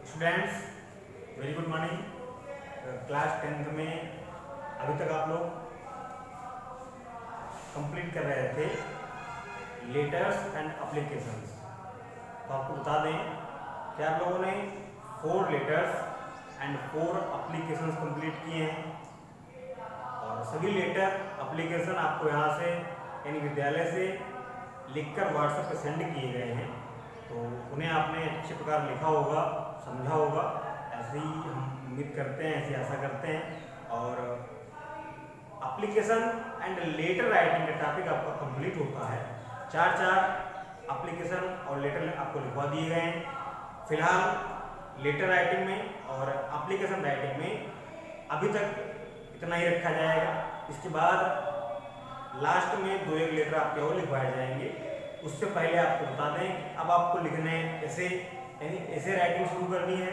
Students, very good morning. Class 10th में अभी तक आप लोग कंप्लीट कर रहे थे लेटर्स एंड एप्लीकेशंस। तो आपको बता दें कि आप लोगों ने 4 लेटर्स एंड 4 एप्लीकेशंस कंप्लीट किए हैं और सभी लेटर एप्लीकेशन आपको यहाँ से यानी विद्यालय से लिखकर व्हाट्सएप पर सेंड किए गए हैं। तो उन्हें आपने अच्छे प्रकार लिखा होगा, समझा होगा, ऐसे ही हम उम्मीद करते हैं, ऐसी आशा करते हैं। और एप्लीकेशन एंड लेटर राइटिंग का टॉपिक आपका कंप्लीट होता है। 4 एप्लीकेशन और लेटर आपको लिखवा दिए गए हैं। फिलहाल लेटर राइटिंग में और एप्लीकेशन राइटिंग में अभी तक इतना ही रखा जाएगा। इसके बाद लास्ट में 2-1 लेटर आपके और लिखवाए जाएंगे। उससे पहले आपको बता दें अब आपको लिखने ऐसे यानी ऐसे राइटिंग शुरू करनी है।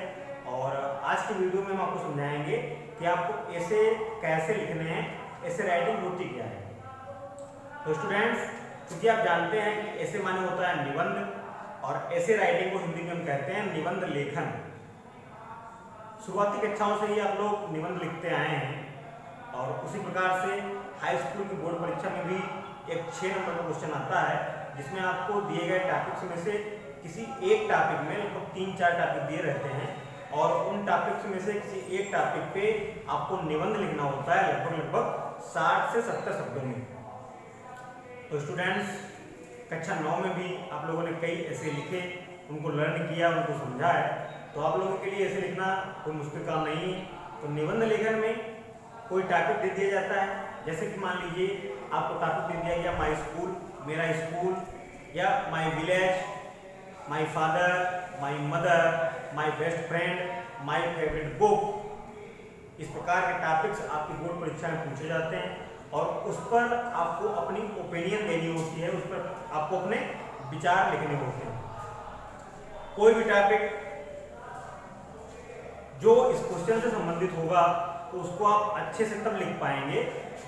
और आज की वीडियो में हम आपको समझाएंगे कि आपको ऐसे कैसे लिखने हैं, ऐसे राइटिंग होती क्या है। तो स्टूडेंट्स, क्योंकि आप जानते हैं कि ऐसे माने होता है निबंध और ऐसे राइटिंग को हिंदी में हम कहते हैं निबंध लेखन। शुरुआती कक्षाओं से ही आप लोग निबंध लिखते आए हैं और उसी प्रकार से हाई स्कूल की बोर्ड परीक्षा में भी एक 6 नंबर का क्वेश्चन आता है जिसमें आपको दिए गए टॉपिक्स में से किसी एक टॉपिक में लगभग 3-4 टॉपिक दिए रहते हैं और उन टॉपिक्स में से किसी एक टॉपिक पे आपको निबंध लिखना होता है लगभग 60 से 70 शब्दों में। तो स्टूडेंट्स, कक्षा 9 में भी आप लोगों ने कई ऐसे लिखे, उनको लर्न किया, उनको समझा है। तो आप लोगों के लिए ऐसे लिखना कोई मुश्किल काम नहीं। तो निबंध लेखन में कोई टॉपिक दे दिया जाता है, जैसे कि मान लीजिए आपको टॉपिक दे दिया गया माई स्कूल, मेरा स्कूल, या my village, my father, my mother, my best friend, my favourite book. इस प्रकार के टॉपिक्स आपकी बोर्ड परीक्षा में पूछे जाते हैं और उस पर आपको अपनी ओपिनियन देनी होती है, उस पर आपको अपने विचार लिखने होते हैं। कोई भी टॉपिक जो इस क्वेश्चन से संबंधित होगा तो उसको आप अच्छे से तब लिख पाएंगे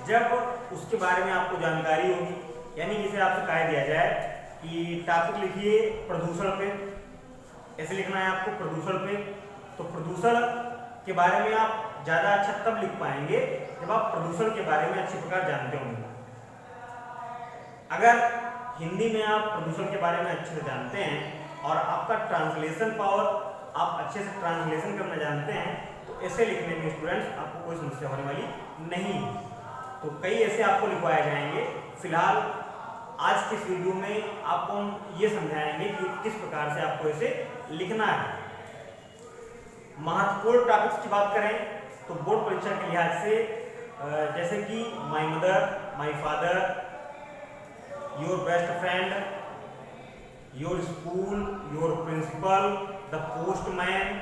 जब उसके बारे में आपको जानकारी होगी। यानी जिसे आपसे कह दिया जाए कि टॉपिक लिखिए प्रदूषण पे, ऐसे लिखना है आपको प्रदूषण पे। तो प्रदूषण के बारे में आप ज़्यादा अच्छा तब लिख पाएंगे जब आप प्रदूषण के बारे में अच्छी प्रकार जानते होंगे। अगर हिंदी में आप प्रदूषण के बारे में अच्छे से जानते हैं और आपका ट्रांसलेशन पावर, आप अच्छे से ट्रांसलेशन करना जानते हैं, तो ऐसे लिखने में स्टूडेंट्स आपको कोई समस्या होने वाली नहीं। तो कई ऐसे आपको लिखवाए जाएंगे। फिलहाल आज की इस वीडियो में आपको हम ये समझाएंगे कि किस प्रकार से आपको इसे लिखना है। महत्वपूर्ण टॉपिक्स की बात करें तो बोर्ड परीक्षा के लिहाज से जैसे कि my mother, my father, your best friend, your school, your principal, the postman,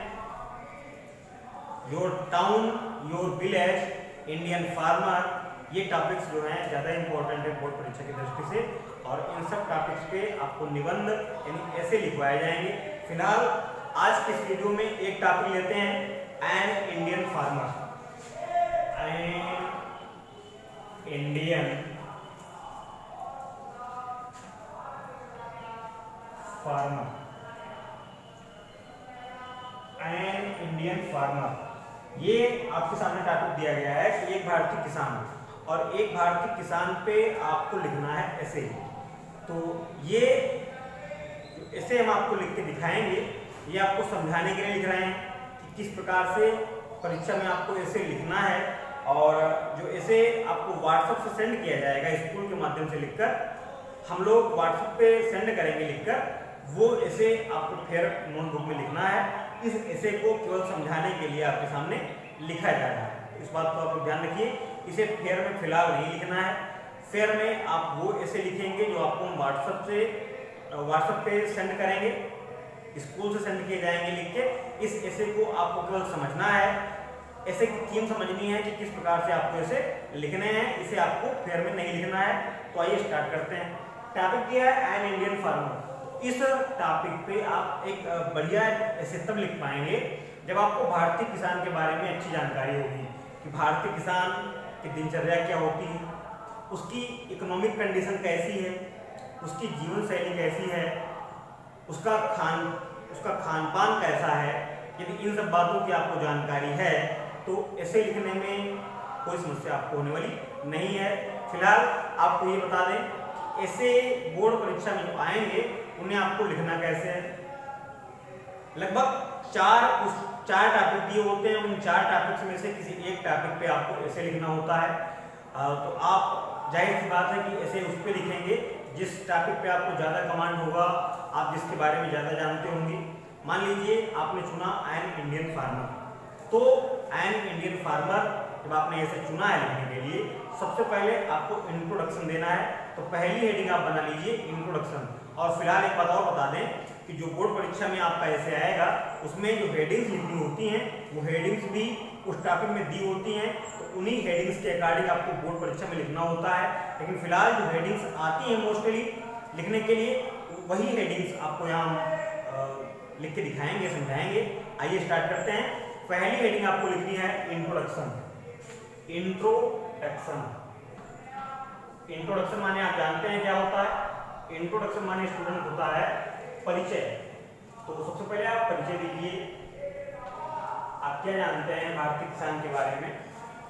your town, your village, Indian farmer, ये टॉपिक्स जो हैं ज़्यादा इंपॉर्टेंट है बोर्ड परीक्षा की दृष्टि से। और इन सब टॉपिक्स पे आपको निबंध यानी ऐसे लिखवाए जाएंगे। फिलहाल आज की इस वीडियो में एक टॉपिक लेते हैं N Indian farmer. N Indian farmer, N Indian farmer, ये आपके सामने टॉपिक दिया गया है कि एक भारतीय किसान, और एक भारतीय किसान पे आपको लिखना है ऐसे। तो ये ऐसे हम आपको लिख के दिखाएंगे, ये आपको समझाने के लिए लिख रहे हैं कि किस प्रकार से परीक्षा में आपको ऐसे लिखना है। और जो ऐसे आपको व्हाट्सएप से सेंड किया जाएगा स्कूल के माध्यम से लिखकर, हम लोग व्हाट्सएप पे सेंड करेंगे लिखकर, वो ऐसे आपको फिर नोटबुक में लिखना है। इस ऐसे को केवल समझाने के लिए आपके सामने लिखा जा रहा है, इस बात को आप ध्यान रखिए। इसे फेयर में फिलहाल नहीं लिखना है। फेयर में आप वो ऐसे लिखेंगे जो आपको हम व्हाट्सएप पे सेंड करेंगे, स्कूल से सेंड किए जाएंगे लिख के। इस ऐसे को आपको केवल समझना है, ऐसे की थीम समझनी है कि किस प्रकार से आपको ऐसे लिखने हैं, इसे आपको फेयर में नहीं लिखना है। तो आइए स्टार्ट करते हैं। टॉपिक क्या है? N Indian farmer. इस टॉपिक पे आप एक बढ़िया ऐसे तब लिख पाएंगे जब आपको भारतीय किसान के बारे में अच्छी जानकारी होगी कि भारतीय किसान की दिनचर्या क्या होती है, उसकी इकोनॉमिक कंडीशन कैसी है, उसकी जीवन शैली कैसी है, उसका खान पान कैसा है, यदि इन सब बातों की आपको जानकारी है तो ऐसे लिखने में कोई समस्या आपको होने वाली नहीं है। फिलहाल आपको ये बता दें कि ऐसे बोर्ड परीक्षा में जो आएंगे उन्हें आपको लिखना कैसे है। लगभग चार टॉपिक दिए होते हैं, उन 4 टॉपिक्स में से किसी एक टॉपिक पे आपको ऐसे लिखना होता है। तो आप जाहिर सी बात है कि ऐसे उस पर लिखेंगे जिस टॉपिक पे आपको ज़्यादा कमांड होगा, आप जिसके बारे में ज़्यादा जानते होंगे। मान लीजिए आपने चुना एन इंडियन फार्मर, तो एन इंडियन फार्मर जब आपने ऐसे चुना है लिखने के लिए, सबसे पहले आपको इंट्रोडक्शन देना है। तो पहली हेडिंग आप बना लीजिए इंट्रोडक्शन। और फिलहाल एक बात और बता दें कि जो बोर्ड परीक्षा में आपका ऐसे आएगा उसमें जो हेडिंग्स लिखनी होती हैं वो हेडिंग्स भी उस टॉपिक में दी होती हैं, तो उन्हीं हेडिंग्स के अकॉर्डिंग आपको बोर्ड परीक्षा में लिखना होता है। लेकिन फिलहाल जो हेडिंग्स आती हैं मोस्टली लिखने के लिए, वही हेडिंग्स आपको यहाँ लिख के दिखाएंगे, समझाएंगे। आइए स्टार्ट करते हैं। पहली हेडिंग आपको लिखनी है इंट्रोडक्शन। इंट्रोडक्शन इंट्रोडक्शन माने आप जानते हैं क्या होता है। इंट्रोडक्शन माने स्टूडेंट होता है परिचय। तो सबसे पहले आप परिचय दीजिए, आप क्या जानते हैं भारतीय किसान के बारे में।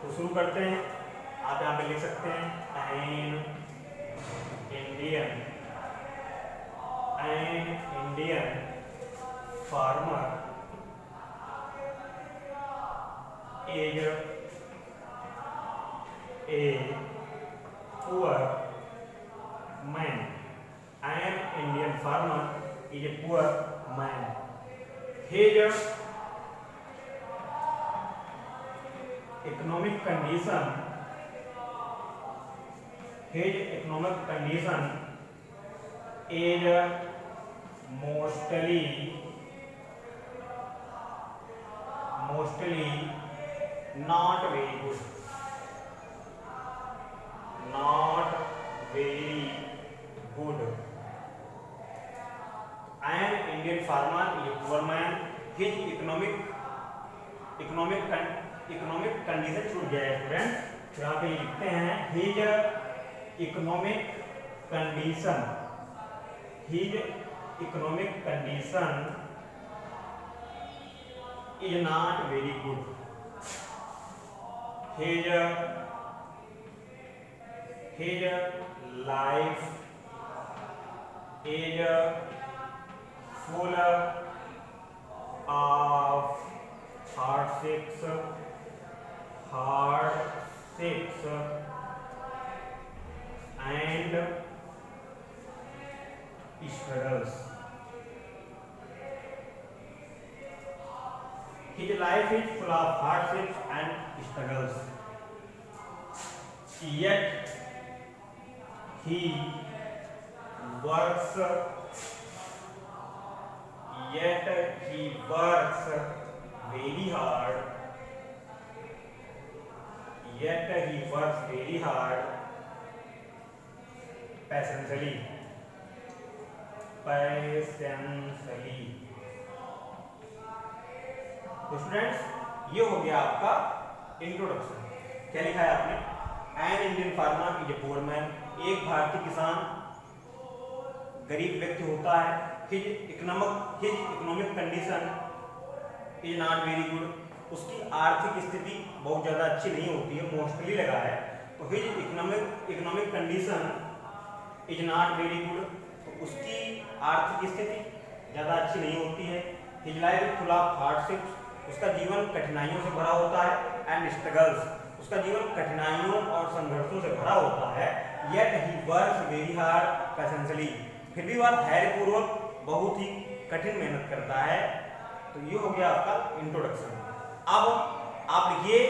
तो शुरू करते हैं। आप यहाँ पे लिख सकते हैं N Indian farmer is a poor man. An Indian farmer is a poor man. His economic condition is mostly not very good. An Indian farmer is a poor man. His economic condition छूट गया है student, यहाँ पे लिखते हैं his economic condition is not very good. His life is full of hardships and struggles. His life is full of hardships and struggles. Yet he works very hard. Patiently. तो students ये हो गया आपका introduction. क्या लिखा है आपने? N Indian farmer is a poor man. एक भारतीय किसान गरीब व्यक्ति होता है। His economic condition is not very good. उसकी आर्थिक स्थिति बहुत ज़्यादा अच्छी नहीं होती है, मोस्टली लगा है। तो his economic condition is not very good, तो उसकी आर्थिक स्थिति ज़्यादा अच्छी नहीं होती है। His life is full of hardships, उसका जीवन कठिनाइयों से भरा होता है। एंड स्ट्रगल्स, उसका जीवन कठिनाइयों और संघर्षों से भरा होता है। Yet he works very hard passionately, फिर भी वह धैर्यपूर्वक बहुत ही कठिन मेहनत करता है। तो ये हो गया आपका इंट्रोडक्शन। अब आप लिखिए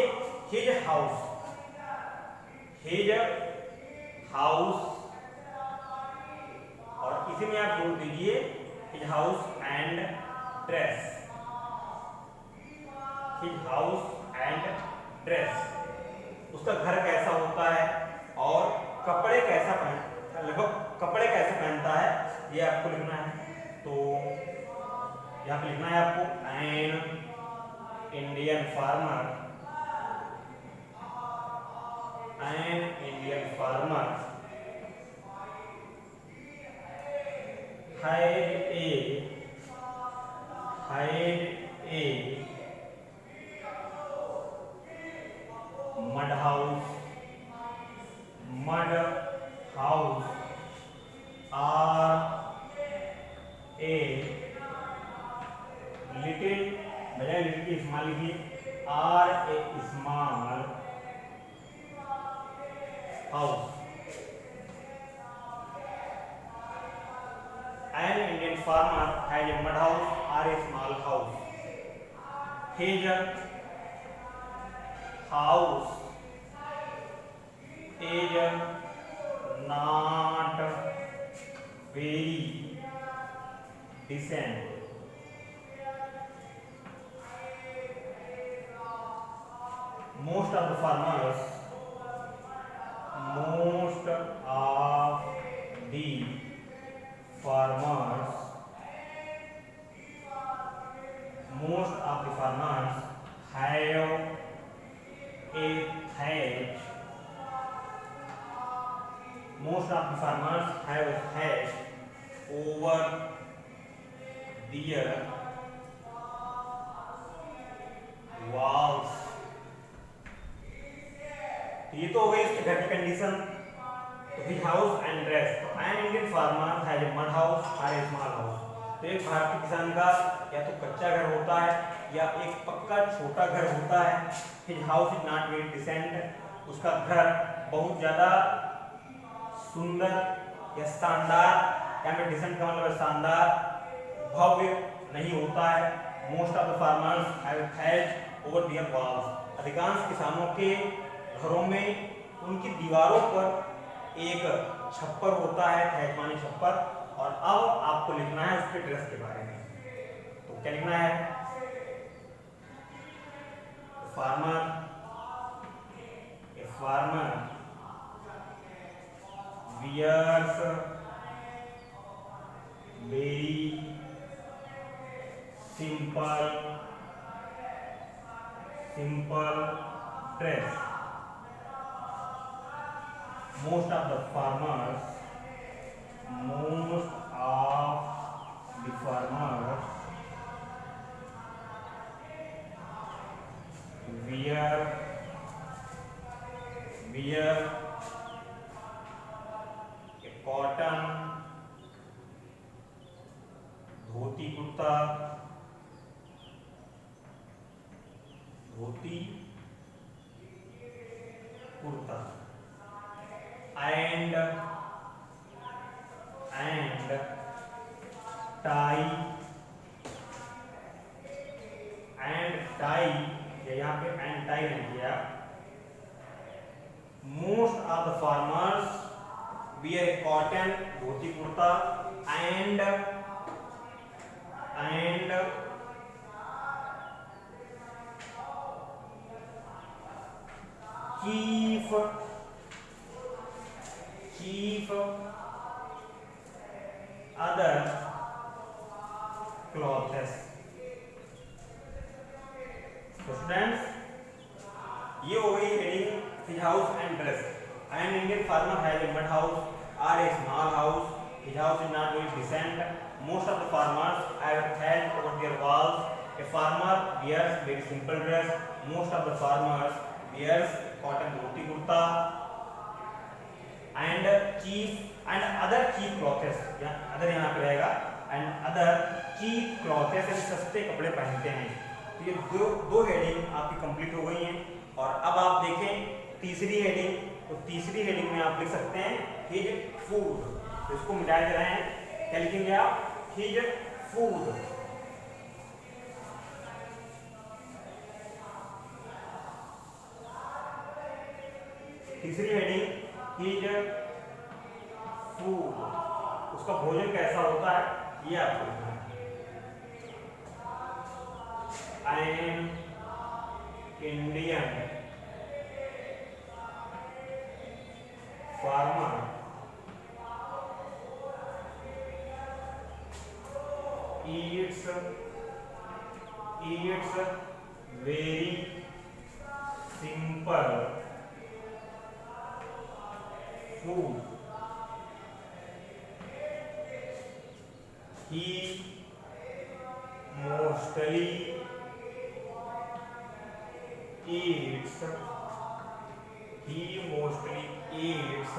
हिज हाउस और इसी में आप जोड़ दीजिए हिज हाउस एंड ड्रेस। उसका घर कैसा होता है और कपड़े कैसे पहनता है, ये आपको लिखना है। तो यहाँ पे लिखना है आपको an Indian farmer had a a mud house, mud house or a little, बजाय लिटिल की स्मॉल लिखिए, or a small house. An Indian farmer has a mud house or a small house. His house is not very decent. Most of the farmers have a thatch. Most of the farmers have a thatch over their walls. ये तो हो गई उसके घर की condition. His house and dress. An Indian farmer has a mud house और a small house. तो एक भारतीय किसान का या तो कच्चा घर होता है या एक पक्का छोटा घर होता है। His house is not very decent. उसका घर बहुत ज्यादा सुंदर या शानदार, या में डिसेंट का मतलब शानदार, भव्य नहीं होता है। Most of the farmers have thatch over their walls. अधिकांश किसानों के घरों में उनकी दीवारों पर एक छप्पर होता है, थैच माने छप्पर। और अब आपको लिखना है उसके ड्रेस के बारे में। तो क्या लिखना है? Farmer, A farmer wears very simple dress. Most of the farmers wear a cotton dhoti kurta and tie यहाँ पे and tie नहीं किया। Most of the farmers wear a cotton dhoti kurta and keep other clothes. So students, ये हो गई heading his house and dress. An Indian farmer has a mud house और a small house. His house is not very decent. Most of the farmers have thatch over their walls. A farmer wears very simple dress. Most of the farmers wears cotton dhoti kurta and other cheap clothes। Other यहाँ पे रहेगा and other cheap clothes, सस्ते कपड़े पहनते हैं। तो ये दो हेडिंग आपकी कंप्लीट हो गई हैं। और अब आप देखें तीसरी हेडिंग। तो तीसरी हेडिंग में आप लिख सकते हैं हिज फूड। तो इसको मिटा दे रहे हैं, क्या लिखेंगे आप? His food. तीसरी हेडिंग हिज फूड। उसका भोजन कैसा होता है ये आपको लिखना है। An Indian farmer eats very simple food. He mostly eats he mostly eats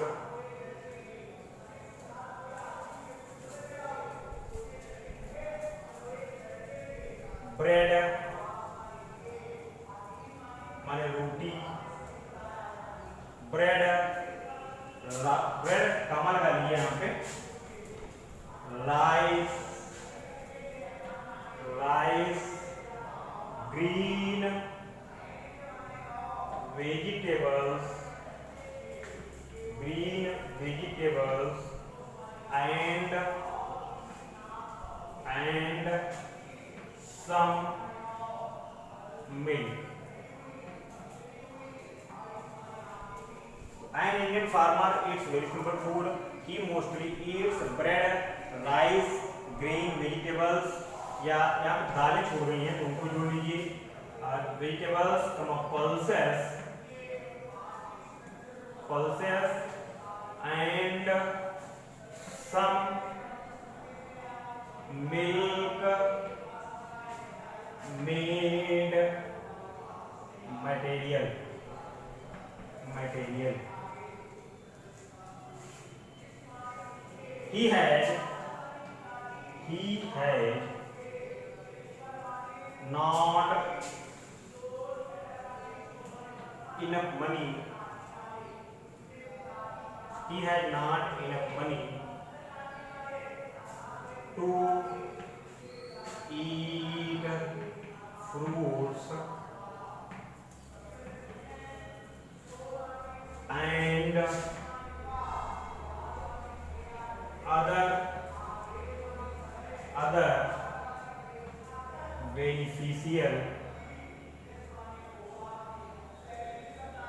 bread माने रोटी, ब्रेड ब्रेड कामा लगा लिया यहाँ पे, rice rice green vegetables and some milk. An Indian farmer eats very simple food. He mostly eats bread, rice, green vegetables. या यहाँ पे दालें छोड़ रही हैं तो उनको जोड़ लीजिए. Vegetables, pulses and some milk made material. He had not enough money. He had not enough money to eat fruits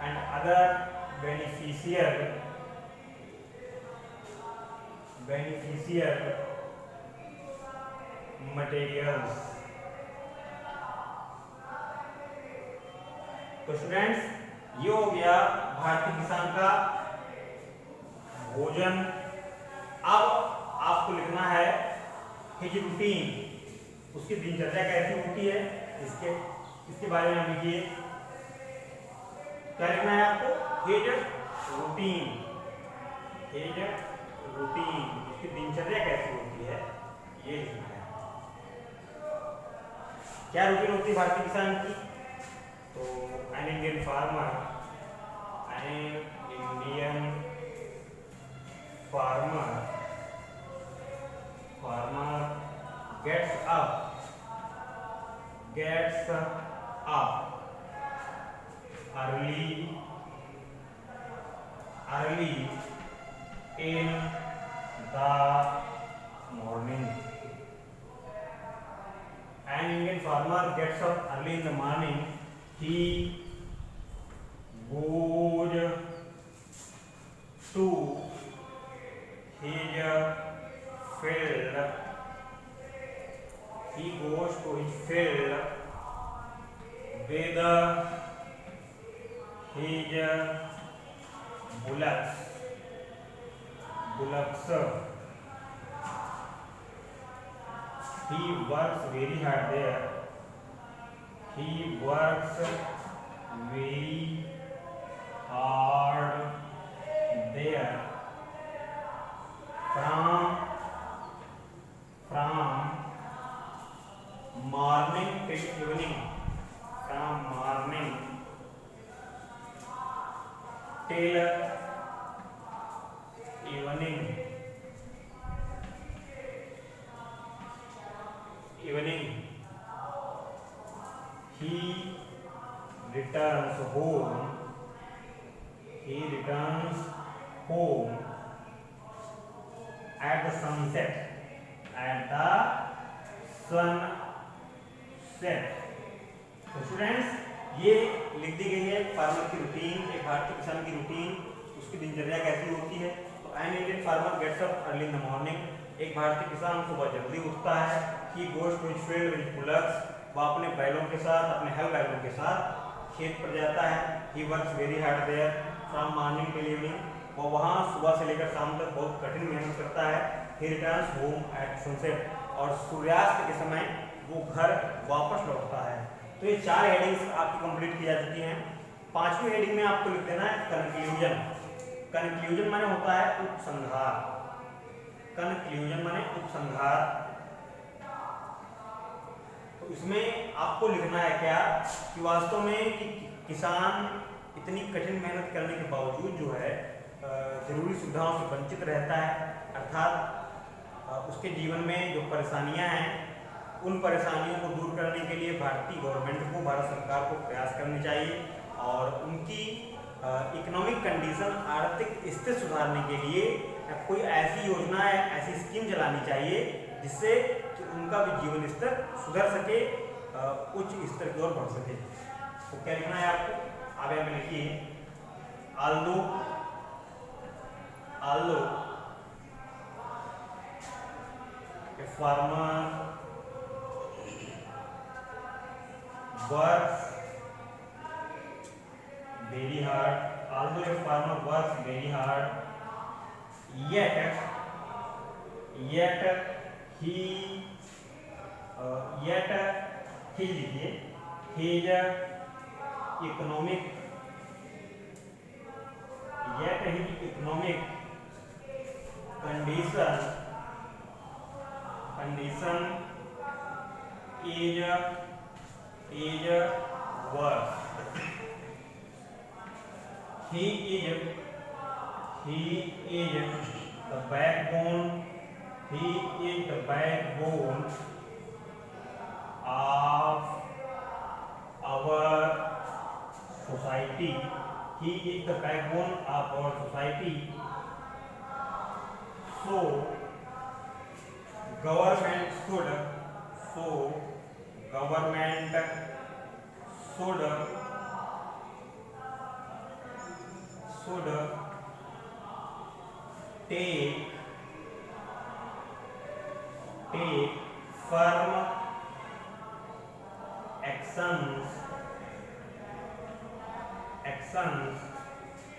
and other beneficial materials. तो स्टूडेंट्स, ये हो गया भारतीय किसान का भोजन. अब आपको लिखना है हिज रूटीन, उसकी दिनचर्या कैसी होती है, इसके बारे में लिखिए. क्या लिखना है आपको? हिज रूटीन, उसकी दिनचर्या कैसी होती है ये लिखना है. क्या रूटीन होती है भारतीय किसान की? तो an Indian farmer gets up early in the morning. An Indian farmer gets up early in the morning. He goes to his field. With his bullocks. He works very hard there. From morning till evening. He returns home at the sunset. तो students, ये लिख दी गई है farmer की routine, एक भारतीय किसान की रूटीन, उसकी दिनचर्या कैसी होती है. तो an Indian farmer gets up early in the morning. एक भारतीय किसान सुबह जल्दी उठता है. He goes to his field with bullocks. वह अपने बैलों के साथ, अपने हल बैलों के साथ खेत पर जाता है. He works very hard there from morning till evening. वो वहाँ सुबह से लेकर शाम तक बहुत कठिन मेहनत करता है. ही रिटर्न्स होम एट सनसेट. और सूर्यास्त के समय वो घर वापस लौटता है. तो ये 4 हेडिंग्स आपकी कंप्लीट की जा चुकी हैं। 5वीं हेडिंग में आपको लिख देना है कंक्लूजन। कंक्लूजन माने होता है उपसंहार। कंक्लूजन माने उपसंहार। तो इसमें आपको लिखना है क्या कि वास्तव में कि किसान इतनी कठिन मेहनत करने के बावजूद जो है जरूरी सुविधाओं से वंचित रहता है, अर्थात उसके जीवन में जो परेशानियां हैं उन परेशानियों को दूर करने के लिए भारतीय गवर्नमेंट को, भारत सरकार को प्रयास करने चाहिए और उनकी इकोनॉमिक कंडीशन, आर्थिक स्थिति सुधारने के लिए कोई ऐसी योजना है, ऐसी स्कीम चलानी चाहिए जिससे कि उनका भी जीवन स्तर सुधर सके, उच्च स्तर की ओर बढ़ सके। तो क्या लिखना है आपको? आप यहाँ पे लिखिए although a farmer works very hard, yet he लिखिए his economic condition is worse. He is the backbone of our society. He is the backbone of our society. So government should take firm actions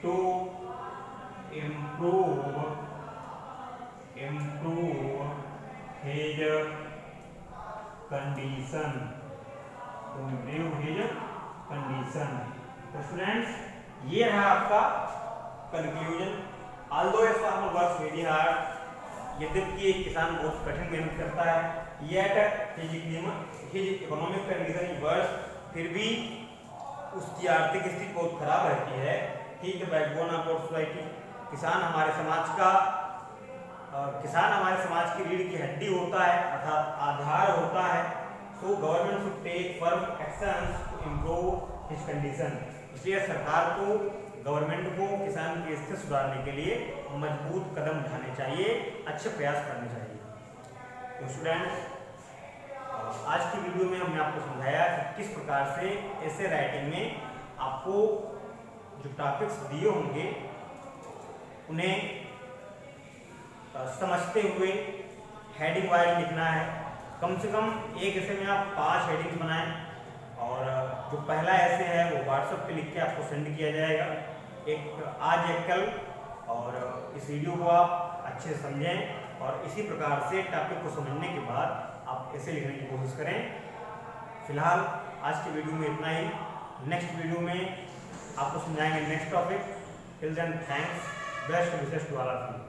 to improve his condition. तो students, ये रहा आपका conclusion. although a farmer works very hard, यद्यपि एक किसान बहुत कठिन मेहनत करता है, yet his economic condition is worse, फिर भी उसकी आर्थिक स्थिति बहुत खराब रहती है। he is the backbone of our society, किसान हमारे समाज की रीढ़ की हड्डी होता है, अर्थात आधार होता है। So government should take firm actions to improve his condition, इसलिए सरकार को, गवर्नमेंट को किसान की स्थिति सुधारने के लिए मजबूत कदम उठाने चाहिए, अच्छे प्रयास करने चाहिए। तो स्टूडेंट्स, आज की वीडियो में हमने आपको समझाया कि किस प्रकार से ऐसे राइटिंग में आपको जो टॉपिक्स दिए होंगे उन्हें समझते हुए हेडिंग वाइज लिखना है। कम से कम एक ऐसे में आप 5 हेडिंग्स बनाएं और जो पहला ऐसे है वो व्हाट्सएप पे लिख के आपको सेंड किया जाएगा, एक कल। और इस वीडियो को आप अच्छे से समझें और इसी प्रकार से टॉपिक को समझने के बाद आप ऐसे लिखने की कोशिश करें। फिलहाल आज की वीडियो में इतना ही। नेक्स्ट वीडियो में आपको समझाएंगे next topic. Till then thanks, best wishes to all of you.